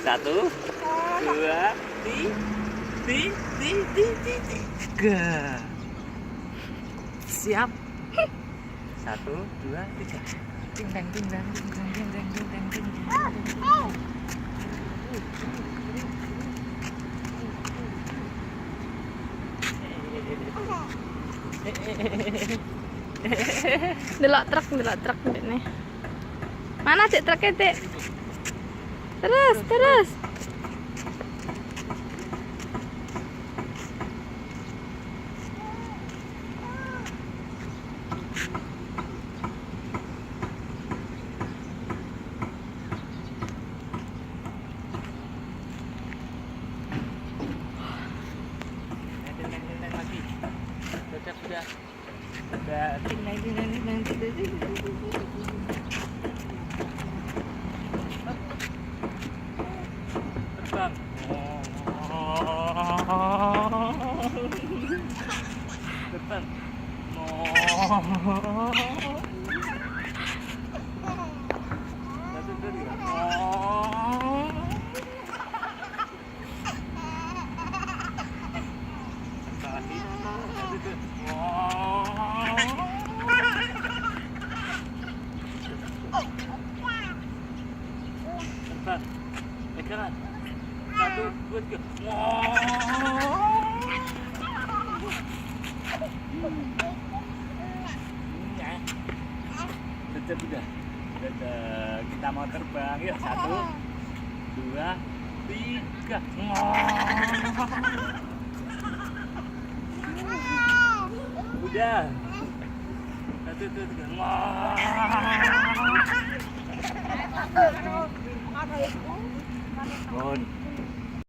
Satu, dua, tiga. Siap. Satu, dua, tiga. Ting dang ting dang ting dang ting dang ting dang ting dang. Delok truk nih. Mana cek truknya, Dik? Terus. Sudah. Ting dang ting dang ting dang ting dang. Terbang. Terbang. Satu, dua. Pegangan. Satu, dua, tiga. Sudah. Kita mau terbang. Yuk, satu, dua, tiga. Udah. Satu, dua, tiga. Mohon.